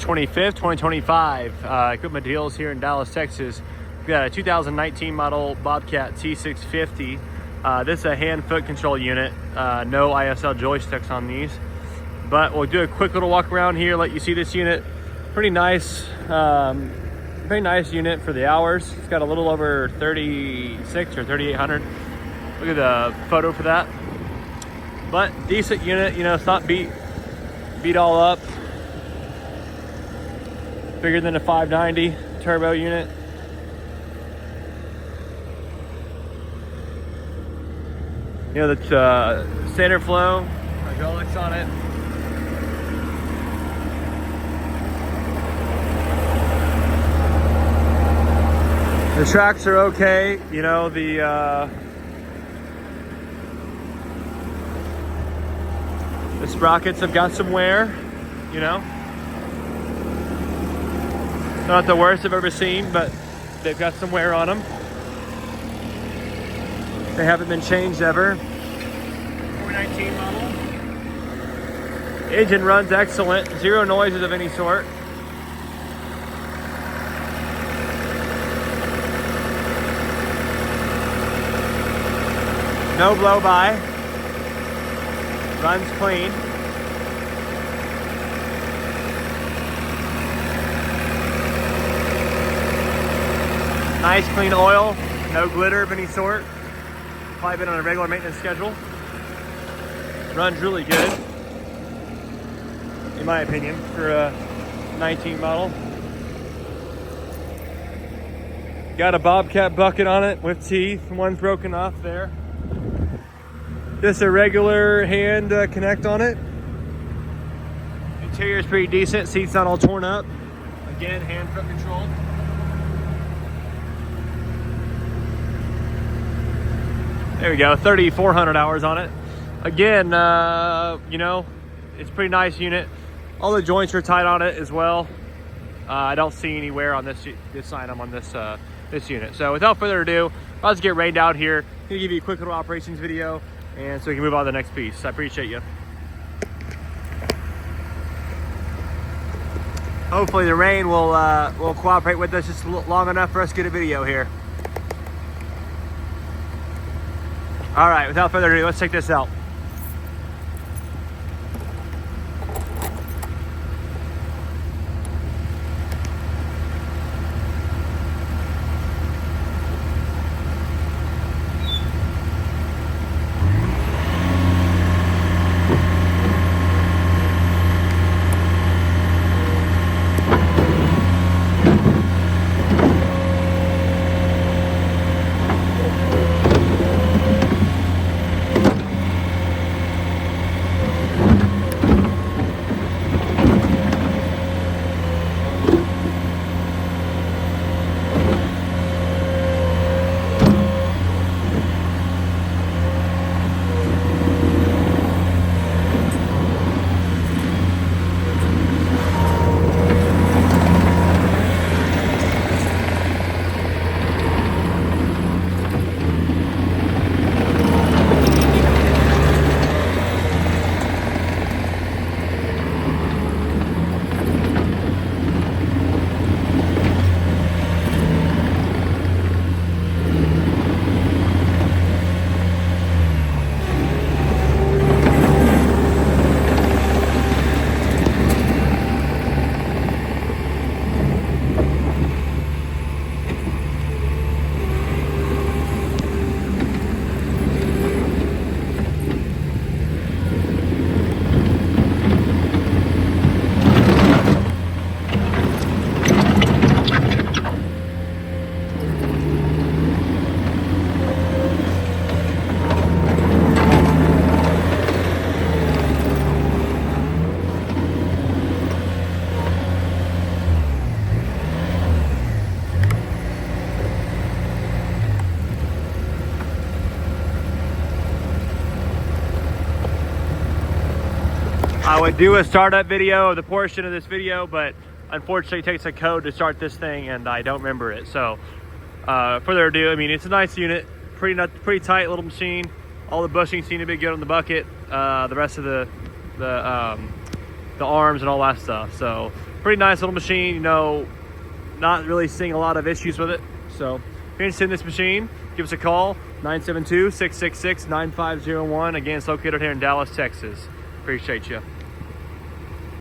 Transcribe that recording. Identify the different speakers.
Speaker 1: 25th, 2025. Equipment deals here in Dallas, Texas. We got a 2019 model Bobcat T650. This is a hand-foot control unit. No ISL joysticks on these. But we'll do a quick little walk around here, let you see this unit. Pretty nice, very nice unit for the hours. It's got a little over 36 or 3,800. Look at the photo for that. But decent unit, you know, it's not beat all up. Bigger than a 590 turbo unit. You know, the standard flow, hydraulics on it. The tracks are okay, you know, the sprockets have got some wear, you know. Not the worst I've ever seen, but they've got some wear on them. They haven't been changed ever. 419 model. Engine runs excellent, zero noises of any sort. No blow by. Runs clean. Nice clean oil, no glitter of any sort. Probably been on a regular maintenance schedule. Runs really good, in my opinion, for a 19 model. Got a Bobcat bucket on it with teeth. One's broken off there. Just a regular hand connect on it. Interior is pretty decent. Seat's not all torn up. Again, hand foot controlled. There we go, 3,400 hours on it. Again, you know, it's a pretty nice unit. All the joints are tight on it as well. I don't see any wear on this item on this unit. So without further ado, I'll just get rained out here. I'm gonna give you a quick little operations video, and so we can move on to the next piece. I appreciate you. Hopefully the rain will cooperate with us just long enough for us to get a video here. All right, without further ado, let's check this out. I would do a startup video of the portion of this video, but unfortunately it takes a code to start this thing and I don't remember it. So further ado, I mean, it's a nice unit, pretty tight little machine. All the bushings seem to be good on the bucket. The rest of the arms and all that stuff. So pretty nice little machine, you know, not really seeing a lot of issues with it. So if you're interested in this machine, give us a call, 972-666-9501. Again, it's located here in Dallas, Texas. Appreciate you.